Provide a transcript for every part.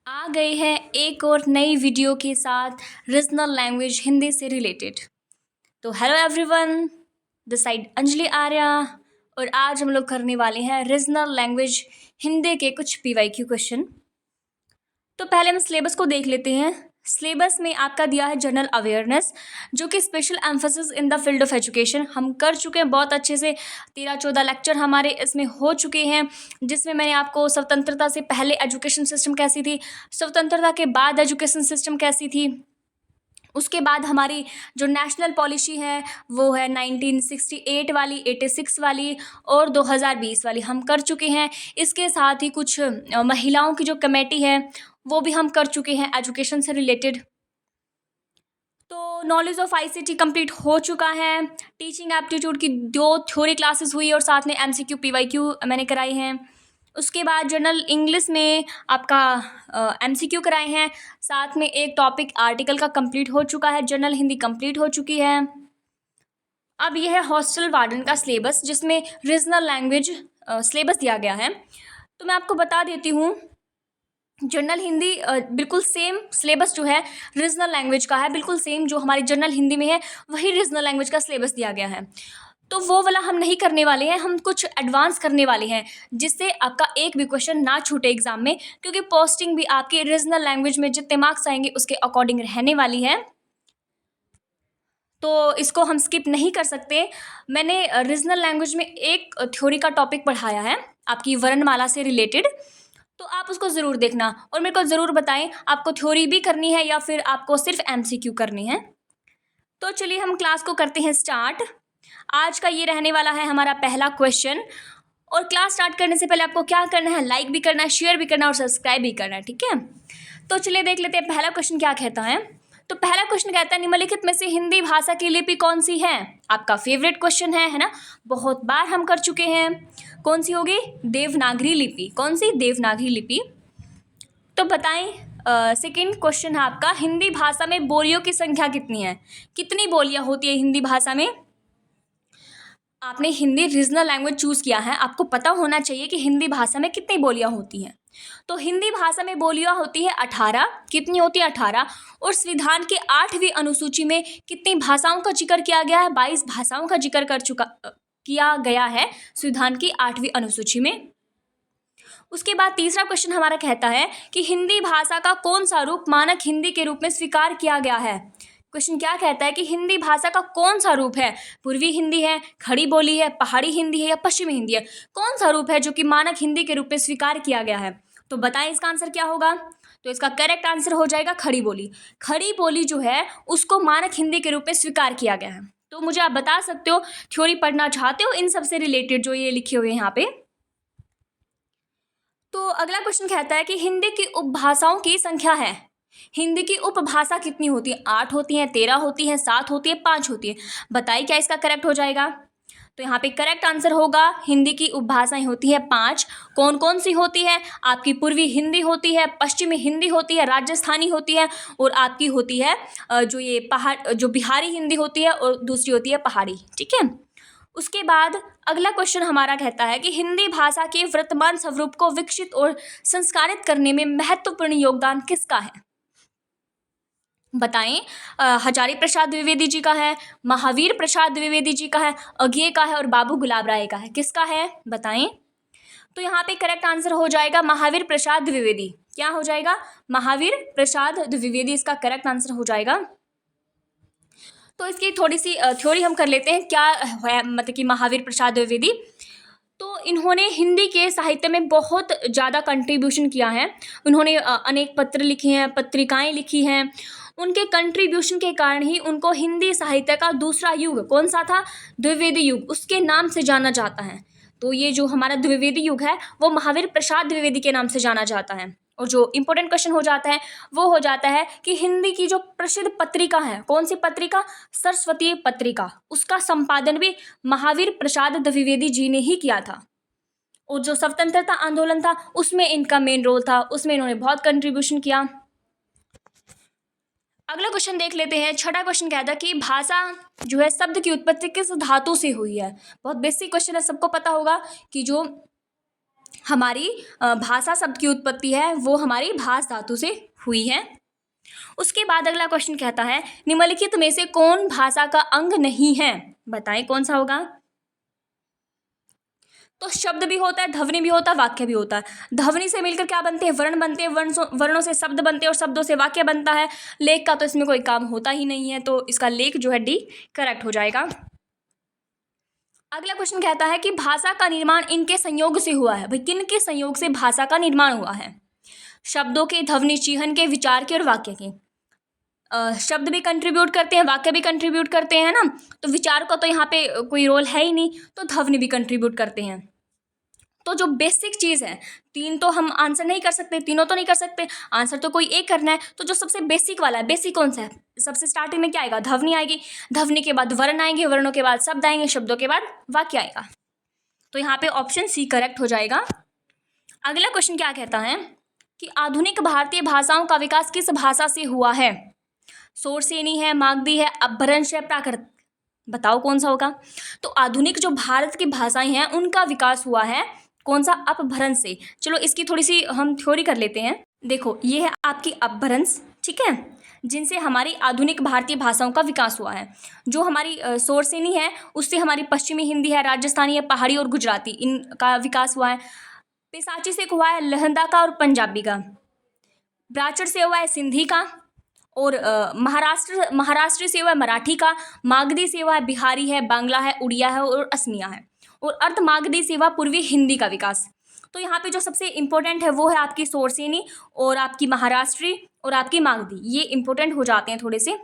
आ गई है एक और नई वीडियो के साथ रीजनल लैंग्वेज हिंदी से रिलेटेड। तो hello everyone, this side Anjali Arya और आज हम लोग करने वाले हैं रीजनल लैंग्वेज हिंदी के कुछ पीवाईक्यू क्वेश्चन। तो पहले हम सिलेबस को देख लेते हैं। सिलेबस में आपका दिया है जनरल अवेयरनेस, जो कि special emphasis in the field of education हम कर चुके हैं बहुत अच्छे से। 13-14 लेक्चर हमारे इसमें हो चुके हैं, जिसमें मैंने आपको स्वतंत्रता से पहले एजुकेशन सिस्टम कैसी थी, स्वतंत्रता के बाद एजुकेशन सिस्टम कैसी थी, उसके बाद हमारी जो नेशनल पॉलिसी है वो है 1968 वाली, 86 वाली और 2020 वाली हम कर चुके हैं। इसके साथ ही कुछ महिलाओं की जो कमेटी है वो भी हम कर चुके हैं एजुकेशन से रिलेटेड। तो नॉलेज ऑफ आईसीटी कंप्लीट हो चुका है। टीचिंग एप्टीट्यूड की 2 थ्योरी क्लासेस हुई और साथ में एमसीक्यू पीवाईक्यू मैंने कराई हैं। उसके बाद जनरल इंग्लिश में आपका एमसीक्यू कराए हैं, साथ में एक टॉपिक आर्टिकल का कंप्लीट हो चुका है। जनरल हिंदी कंप्लीट हो चुकी है। अब यह है हॉस्टल वार्डन का सिलेबस, जिसमें रीजनल लैंग्वेज सिलेबस दिया गया है। तो मैं आपको बता देती हूँ, जनरल हिंदी बिल्कुल सेम सिलेबस जो है रीजनल लैंग्वेज का है, बिल्कुल सेम जो हमारी जनरल हिंदी में है वही रीजनल लैंग्वेज का सिलेबस दिया गया है। तो वो वाला हम नहीं करने वाले हैं, हम कुछ एडवांस करने वाले हैं, जिससे आपका एक भी क्वेश्चन ना छूटे एग्जाम में, क्योंकि पोस्टिंग भी आपके रीजनल लैंग्वेज में जितने मार्क्स आएंगे उसके अकॉर्डिंग रहने वाली है। तो इसको हम स्किप नहीं कर सकते। मैंने रीजनल लैंग्वेज में एक थ्योरी का टॉपिक पढ़ाया है आपकी वर्णमाला से रिलेटेड, तो आप उसको ज़रूर देखना और मेरे को ज़रूर बताएं आपको थ्योरी भी करनी है या फिर आपको सिर्फ एमसीक्यू करनी है। तो चलिए हम क्लास को करते हैं स्टार्ट। आज का ये रहने वाला है हमारा पहला क्वेश्चन। और क्लास स्टार्ट करने से पहले आपको क्या करना है, लाइक भी करना है, शेयर भी करना है और सब्सक्राइब भी करना है, ठीक है। तो चलिए देख लेते हैं पहला क्वेश्चन क्या कहता है। तो पहला क्वेश्चन कहता है, निम्नलिखित में से हिंदी भाषा की लिपि कौन सी है। आपका फेवरेट क्वेश्चन है ना, बहुत बार हम कर चुके हैं। कौन सी होगी, देवनागरी लिपि। कौन सी, देवनागरी लिपि। तो बताएं। सेकंड क्वेश्चन है आपका, हिंदी भाषा में बोलियों की संख्या कितनी है। कितनी बोलियां होती है हिंदी भाषा में। आपने हिंदी रीजनल लैंग्वेज चूज किया है, आपको पता होना चाहिए कि हिंदी भाषा में कितनी बोलियां होती हैं। तो हिंदी भाषा में बोलियां होती है 18। कितनी होती है, 18। और संविधान की 8वीं अनुसूची में कितनी भाषाओं का जिक्र किया गया है, 22 भाषाओं का जिक्र किया गया है संविधान की 8वीं अनुसूची में। उसके बाद तीसरा क्वेश्चन हमारा कहता है कि हिंदी भाषा का कौन सा रूप मानक हिंदी के रूप में स्वीकार किया गया है। क्वेश्चन क्या कहता है कि हिंदी भाषा का कौन सा रूप है, पूर्वी हिंदी है, खड़ी बोली है, पहाड़ी हिंदी है या पश्चिमी हिंदी है, कौन सा रूप है जो कि मानक हिंदी के रूप में स्वीकार किया गया है। तो बताएं इसका आंसर क्या होगा। तो इसका करेक्ट आंसर हो जाएगा खड़ी बोली। खड़ी बोली जो है उसको मानक हिंदी के रूप में स्वीकार किया गया है। तो मुझे आप बता सकते हो, थ्योरी पढ़ना चाहते हो इन सबसे रिलेटेड जो ये लिखे हुए हैं यहाँ पे। तो अगला क्वेश्चन कहता है कि हिंदी की उपभाषाओं की संख्या है। हिंदी की उपभाषा कितनी होती है, 8 होती है, 13 होती है, 7 होती है, 5 होती है। बताइए क्या इसका करेक्ट हो जाएगा। तो यहाँ पे करेक्ट आंसर होगा हिंदी की उपभाषाएं होती है 5। कौन कौन सी होती है, आपकी पूर्वी हिंदी होती है, पश्चिमी हिंदी होती है, राजस्थानी होती है और आपकी होती है जो बिहारी हिंदी होती है और दूसरी होती है पहाड़ी, ठीक है। उसके बाद अगला क्वेश्चन हमारा कहता है कि हिंदी भाषा के वर्तमान स्वरूप को विकसित और संस्कारित करने में महत्वपूर्ण योगदान किसका है। बताएं। हजारी प्रसाद द्विवेदी जी का है, महावीर प्रसाद द्विवेदी जी का है, अज्ञे का है और बाबू गुलाब राय का है। किसका है बताएं। तो यहाँ पे करेक्ट आंसर हो जाएगा महावीर प्रसाद द्विवेदी। क्या हो जाएगा, महावीर प्रसाद द्विवेदी इसका करेक्ट आंसर हो जाएगा। तो इसकी थोड़ी सी थ्योरी हम कर लेते हैं क्या है, मतलब कि महावीर प्रसाद द्विवेदी। तो इन्होंने हिंदी के साहित्य में बहुत ज़्यादा कंट्रीब्यूशन किया है। उन्होंने अनेक पत्र लिखे हैं, पत्रिकाएं लिखी हैं। उनके कंट्रीब्यूशन के कारण ही उनको हिंदी साहित्य का दूसरा युग कौन सा था, द्विवेदी युग, उसके नाम से जाना जाता है। तो ये जो हमारा द्विवेदी युग है वो महावीर प्रसाद द्विवेदी के नाम से जाना जाता है। और जो इम्पोर्टेंट क्वेश्चन हो जाता है वो हो जाता है कि हिंदी की जो प्रसिद्ध पत्रिका है, कौन सी पत्रिका, सरस्वती पत्रिका, उसका संपादन भी महावीर प्रसाद द्विवेदी जी ने ही किया था। और जो स्वतंत्रता आंदोलन था उसमें इनका मेन रोल था, उसमें इन्होंने बहुत कंट्रीब्यूशन किया। अगला क्वेश्चन देख लेते हैं। छठा क्वेश्चन कहता है कि भाषा जो है शब्द की उत्पत्ति किस धातु से हुई है। बहुत बेसिक क्वेश्चन है, सबको पता होगा कि जो हमारी भाषा शब्द की उत्पत्ति है वो हमारी भाष धातु से हुई है। उसके बाद अगला क्वेश्चन कहता है निम्नलिखित में से कौन भाषा का अंग नहीं है, बताएं कौन सा होगा। तो शब्द भी होता है, ध्वनि भी होता है, वाक्य भी होता है। ध्वनि से मिलकर क्या बनते हैं, वर्ण बनते हैं, वर्णों से शब्द बनते हैं और शब्दों से वाक्य बनता है। लेख का तो इसमें कोई काम होता ही नहीं है, तो इसका लेख जो है डी करेक्ट हो जाएगा। अगला क्वेश्चन कहता है कि भाषा का निर्माण इनके संयोग से हुआ है। भाई किन के संयोग से भाषा का निर्माण हुआ है, शब्दों के, ध्वनि चिह्न के, विचार के और वाक्य के। शब्द भी कंट्रीब्यूट करते हैं, वाक्य भी कंट्रीब्यूट करते हैं ना, तो विचार का तो यहाँ पे कोई रोल है ही नहीं, तो ध्वनि भी कंट्रीब्यूट करते हैं। तो जो बेसिक चीज़ है, तीन तो हम आंसर नहीं कर सकते, तीनों तो नहीं कर सकते, आंसर तो कोई एक करना है। तो जो सबसे बेसिक वाला है, बेसिक कौन सा है, सबसे स्टार्टिंग में क्या आएगा, ध्वनि आएगी, ध्वनि के बाद वर्ण आएंगे, वर्णों के बाद शब्द आएंगे, शब्दों के बाद वाक्य आएगा। तो यहाँ पे ऑप्शन सी करेक्ट हो जाएगा। अगला क्वेश्चन क्या कहता है कि आधुनिक भारतीय भाषाओं का विकास किस भाषा से हुआ है, शोरसेनी है, मागधी है, अपभ्रंश है, प्राकृत, बताओ कौन सा होगा। तो आधुनिक जो भारत की भाषाएं हैं उनका विकास हुआ है कौन सा, अपभ्रंश से। चलो इसकी थोड़ी सी हम थ्योरी कर लेते हैं। देखो ये है आपकी अपभ्रंश, ठीक है, जिनसे हमारी आधुनिक भारतीय भाषाओं का विकास हुआ है। जो हमारी शोरसेनी है उससे हमारी पश्चिमी हिंदी है, राजस्थानी है, पहाड़ी और गुजराती, इनका विकास हुआ है। पिशाची से हुआ है लहंदा का और पंजाबी का। ब्राचर से हुआ है सिंधी का, और महाराष्ट्र से हुआ है मराठी का। मागधी से हुआ है बिहारी है, बांग्ला है, उड़िया है और असमिया है। और अर्ध मागधी से हुआ पूर्वी हिंदी का विकास। तो यहाँ पे जो सबसे इंपॉर्टेंट है वो है आपकी शोरसेनी और आपकी महाराष्ट्री और आपकी मागधी, ये इंपॉर्टेंट हो जाते हैं थोड़े से।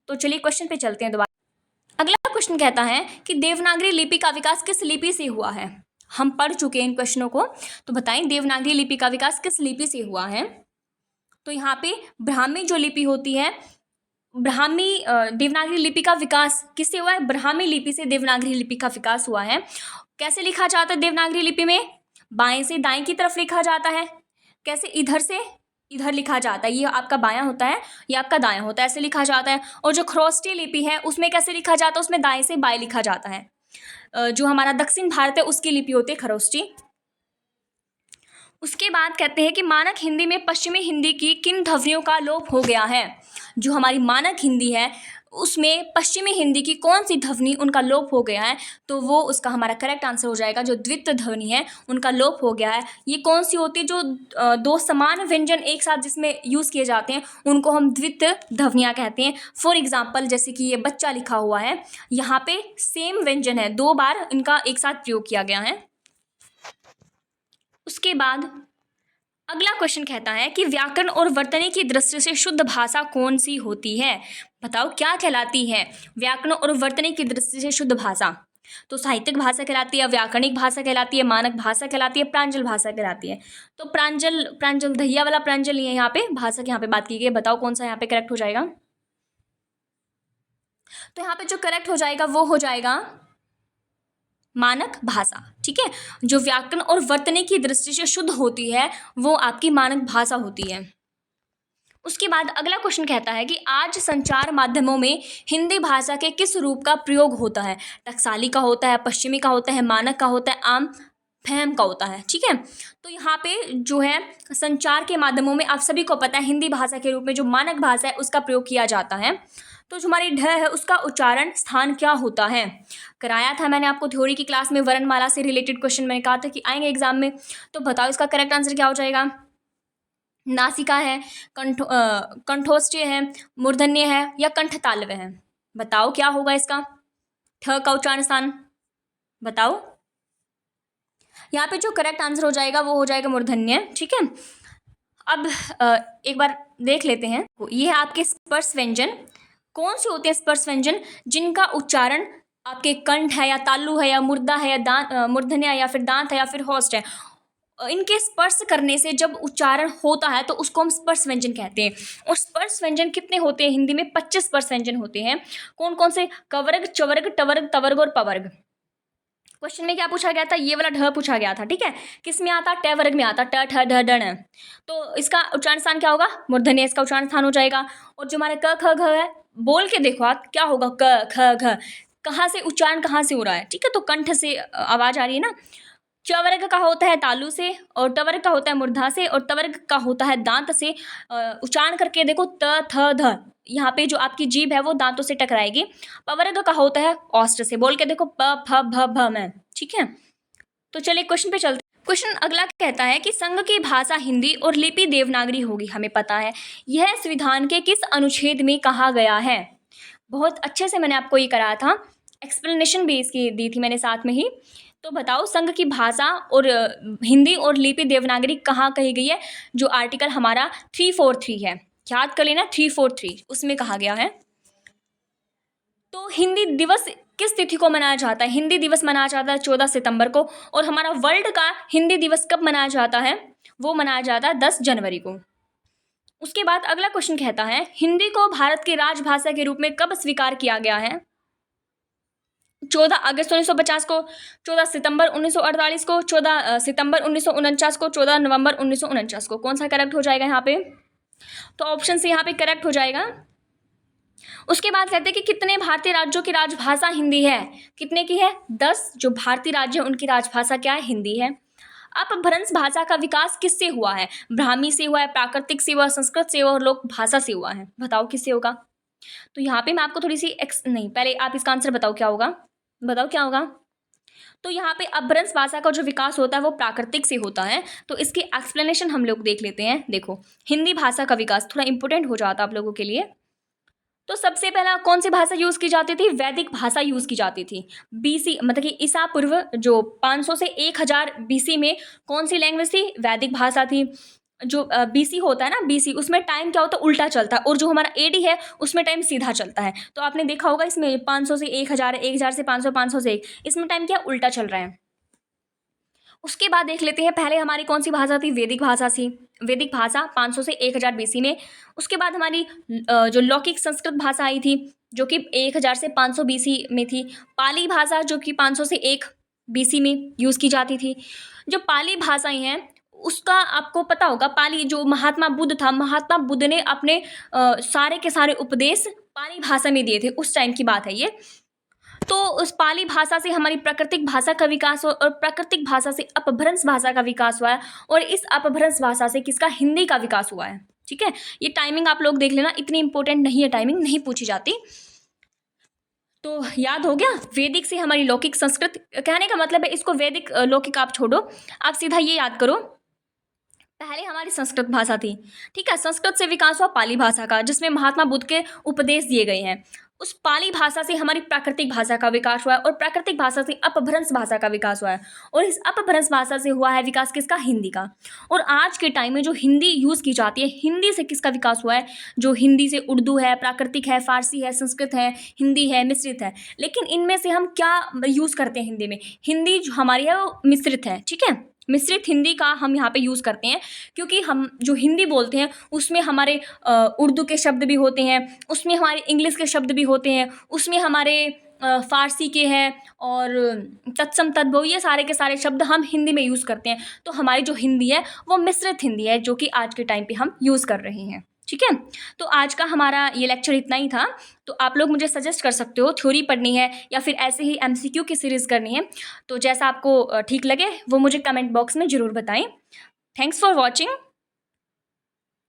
तो चलिए क्वेश्चन पे चलते हैं दोबारा। अगला क्वेश्चन कहता है कि देवनागरी लिपि का विकास किस लिपि से हुआ है। हम पढ़ चुके हैं इन क्वेश्चनों को, तो बताएं देवनागरी लिपि का विकास किस लिपि से हुआ है। तो यहाँ पे ब्राह्मी जो लिपि होती है, ब्राह्मी देवनागरी लिपि का विकास किससे हुआ है, ब्राह्मी लिपि से देवनागरी लिपि का विकास हुआ है। कैसे लिखा जाता है देवनागरी लिपि में, बाएं से दाएं की तरफ लिखा जाता है। कैसे, इधर से इधर लिखा जाता है, ये आपका बायां होता है, ये आपका दायां होता है, ऐसे लिखा जाता है। और जो खरोष्टी लिपि है उसमें कैसे लिखा जाता है, उसमें दाएं से बाएं लिखा जाता है। जो हमारा दक्षिण भारत है उसकी लिपि होती है खरोष्टी। उसके बाद कहते हैं कि मानक हिंदी में पश्चिमी हिंदी की किन ध्वनियों का लोप हो गया है। जो हमारी मानक हिंदी है उसमें पश्चिमी हिंदी की कौन सी ध्वनि उनका लोप हो गया है, तो वो उसका हमारा करेक्ट आंसर हो जाएगा जो द्वित ध्वनि है उनका लोप हो गया है। ये कौन सी होती है, जो दो समान व्यंजन एक साथ जिसमें यूज़ किए जाते हैं उनको हम द्वित ध्वनियाँ कहते हैं। फॉर एग्जाम्पल जैसे कि ये बच्चा लिखा हुआ है, यहाँ पे सेम व्यंजन है, दो बार इनका एक साथ प्रयोग किया गया है। उसके बाद अगला क्वेश्चन कहता है कि व्याकरण और वर्तनी की दृष्टि से शुद्ध भाषा कौन सी होती है, बताओ क्या कहलाती है व्याकरण और वर्तनी की दृष्टि से शुद्ध भाषा। तो साहित्यिक भाषा कहलाती है, व्याकरणिक भाषा कहलाती है, मानक भाषा कहलाती है, प्रांजल भाषा कहलाती है। तो प्रांजल दहिया वाला प्रांजल नहीं है, यहाँ पे भाषा की यहाँ पे बात की गई है। बताओ कौन सा यहाँ पे करेक्ट हो जाएगा। तो यहाँ पे जो करेक्ट हो जाएगा वो हो जाएगा मानक भाषा, ठीक है। जो व्याकरण और वर्तनी की दृष्टि से शुद्ध होती है वो आपकी मानक भाषा होती है। उसके बाद अगला क्वेश्चन कहता है कि आज संचार माध्यमों में हिंदी भाषा के किस रूप का प्रयोग होता है। टकसाली का होता है, पश्चिमी का होता है, मानक का होता है, आम फहम का होता है, ठीक है। तो यहाँ पे जो है संचार के माध्यमों में आप सभी को पता है हिंदी भाषा के रूप में जो मानक भाषा है उसका प्रयोग किया जाता है। तो जो हमारी ढ है उसका उच्चारण स्थान क्या होता है, कराया था मैंने आपको थ्योरी की क्लास में, वर्णमाला से रिलेटेड क्वेश्चन मैंने कहा था कि आएंगे एग्जाम में। तो बताओ इसका करेक्ट आंसर क्या हो जाएगा। नासिका है, कंठोष्ठीय है, मूर्धन्य है या कंठतालव्य है, बताओ क्या होगा इसका। ठ का उच्चारण स्थान बताओ। यहाँ पे जो करेक्ट आंसर हो जाएगा वो हो जाएगा मूर्धन्य, ठीक है। अब एक बार देख लेते हैं, ये है आपके स्पर्श व्यंजन। कौन से होते हैं स्पर्श व्यंजन, जिनका उच्चारण आपके कंठ है या तालु है या मुर्दा है या दांत, मूर्धन्य है या फिर दांत है या फिर होस्ट है, इनके स्पर्श करने से जब उच्चारण होता है तो उसको हम स्पर्श व्यंजन कहते हैं। और स्पर्श व्यंजन कितने होते हैं हिंदी में, 25 स्पर्श व्यंजन होते हैं। कौन कौन से, कवर्ग, चवर्ग, टवर्ग, तवर्ग और पवर्ग। क्वेश्चन में क्या पूछा गया था, ये वाला ढ पूछा गया था, ठीक है। किस में आता, ट वर्ग में आता, ट ठ ढ ढण। तो इसका उच्चारण स्थान क्या होगा, मूर्धन्य इसका उच्चारण स्थान हो जाएगा। और जो हमारे क ख घ है, बोल के देखो आप क्या होगा, क ख घ, कहाँ से उच्चारण कहाँ से हो रहा है, ठीक है। तो कंठ से आवाज आ रही है ना, च वर्ग का होता है तालु से, और ट वर्ग का होता है मूर्धा से, और त वर्ग का होता है दांत से। उच्चारण करके देखो त थ ध, यहाँ पे जो आपकी जीभ है वो दांतों से टकराएगी। प वर्ग का होता है ओष्ठ से, बोल के देखो प फ भ भ में, ठीक है। तो चलिए क्वेश्चन पे चलते। क्वेश्चन अगला कहता है कि संघ की भाषा हिंदी और लिपि देवनागरी होगी, हमें पता है। यह संविधान के किस अनुच्छेद में कहा गया है? बहुत अच्छे से मैंने आपको ये कराया था, एक्सप्लेनेशन भी इसकी दी थी मैंने साथ में ही। तो बताओ संघ की भाषा और हिंदी और लिपि देवनागरी कहाँ कही गई है? जो आर्टिकल हमारा 343 है, याद कर लेना 343, उसमें कहा गया है। तो हिंदी दिवस किस तिथि को मनाया जाता है? हिंदी दिवस मनाया जाता है 14 सितंबर को, और हमारा वर्ल्ड का हिंदी दिवस कब मनाया जाता है? वो मनाया जाता है 10 जनवरी को। उसके बाद अगला क्वेश्चन कहता है हिंदी को भारत की राजभाषा के रूप में कब स्वीकार किया गया है? 14 अगस्त 1950 को, 14 सितंबर 1948 को, 14 सितंबर 1949 को, 14 नवंबर 1949 को। कौन सा करेक्ट हो जाएगा यहाँ पे? तो ऑप्शन से यहाँ पे करेक्ट हो जाएगा। उसके बाद कहते हैं कि कितने भारतीय राज्यों की राजभाषा हिंदी है? कितने की है? 10। जो भारतीय राज्य हैं उनकी राजभाषा क्या है? हिंदी है। अपभ्रंश भाषा का विकास किससे हुआ है? ब्राह्मी से हुआ है, प्राकृतिक से हुआ, संस्कृत से हुआ और लोक भाषा से हुआ है। बताओ किससे होगा? तो यहाँ पे मैं आपको थोड़ी सी नहीं, पहले आप इसका आंसर बताओ क्या होगा, बताओ क्या होगा। तो यहाँ पे अपभ्रंश भाषा का जो विकास होता है वो प्राकृतिक से होता है। तो इसकी एक्सप्लेनेशन हम लोग देख लेते हैं। देखो, हिंदी भाषा का विकास थोड़ा इंपॉर्टेंट हो जाता है आप लोगों के लिए। तो सबसे पहला कौन सी भाषा यूज की जाती थी? वैदिक भाषा यूज की जाती थी। बीसी मतलब कि ईसा पूर्व जो 500 से 1000 बीसी में कौन सी लैंग्वेज थी? वैदिक भाषा थी। जो बीसी होता है ना, बीसी, उसमें टाइम क्या होता है? उल्टा चलता है। और जो हमारा एडी है उसमें टाइम सीधा चलता है। तो आपने देखा होगा इसमें 500 से 1000, 1000 से 500, 500 से 1, इसमें टाइम क्या उल्टा चल रहा है। उसके बाद देख लेते हैं पहले हमारी कौन सी भाषा थी? वैदिक भाषा थी। वैदिक भाषा 500 से 1000 बीसी में। उसके बाद हमारी जो लौकिक संस्कृत भाषा आई थी जो कि 1000 से 500 बीसी में थी। पाली भाषा जो कि 500 से 1 बीसी में यूज़ की जाती थी। जो पाली भाषाएं हैं उसका आपको पता होगा, पाली जो महात्मा बुद्ध था, महात्मा बुद्ध ने अपने सारे के सारे उपदेश पाली भाषा में दिए थे, उस टाइम की बात है ये। तो उस पाली भाषा से हमारी प्राकृतिक भाषा का विकास हुआ और प्राकृतिक भाषा से अपभ्रंश भाषा का विकास हुआ है और इस अपभ्रंश भाषा से किसका? हिंदी का विकास हुआ है। ठीक है, ये टाइमिंग आप लोग देख लेना, इतनी इंपॉर्टेंट नहीं है, टाइमिंग नहीं पूछी जाती। तो याद हो गया, वैदिक से हमारी लौकिक संस्कृत, कहने का मतलब है इसको वैदिक लौकिक आप छोड़ो, आप सीधा ये याद करो पहले हमारी संस्कृत भाषा थी। ठीक है, संस्कृत से विकास हुआ पाली भाषा का जिसमें महात्मा बुद्ध के उपदेश दिए गए हैं। उस पाली भाषा से हमारी प्राकृतिक भाषा का विकास हुआ है और प्राकृतिक भाषा से अपभ्रंश भाषा का विकास हुआ है और इस अपभ्रंश भाषा से हुआ है विकास किसका? हिंदी का। और आज के टाइम में जो हिंदी यूज़ की जाती है, हिंदी से किसका विकास हुआ है? जो हिंदी से उर्दू है, प्राकृतिक है, फारसी है, संस्कृत है, हिंदी है, मिश्रित है। लेकिन इनमें से हम क्या यूज़ करते हैं हिंदी में? हिंदी जो हमारी है वो मिश्रित है। ठीक है, मिश्रित हिंदी का हम यहाँ पे यूज़ करते हैं क्योंकि हम जो हिंदी बोलते हैं उसमें हमारे उर्दू के शब्द भी होते हैं, उसमें हमारे इंग्लिश के शब्द भी होते हैं, उसमें हमारे फारसी के हैं और तत्सम तद्भव, ये सारे के सारे शब्द हम हिंदी में यूज़ करते हैं। तो हमारी जो हिंदी है वो मिश्रित हिंदी है जो कि आज के टाइम पे हम यूज़ कर रहे हैं। ठीक है, तो आज का हमारा ये लेक्चर इतना ही था। तो आप लोग मुझे सजेस्ट कर सकते हो थ्योरी पढ़नी है या फिर ऐसे ही एमसीक्यू की सीरीज़ करनी है, तो जैसा आपको ठीक लगे वो मुझे कमेंट बॉक्स में ज़रूर बताएं। Thanks for watching.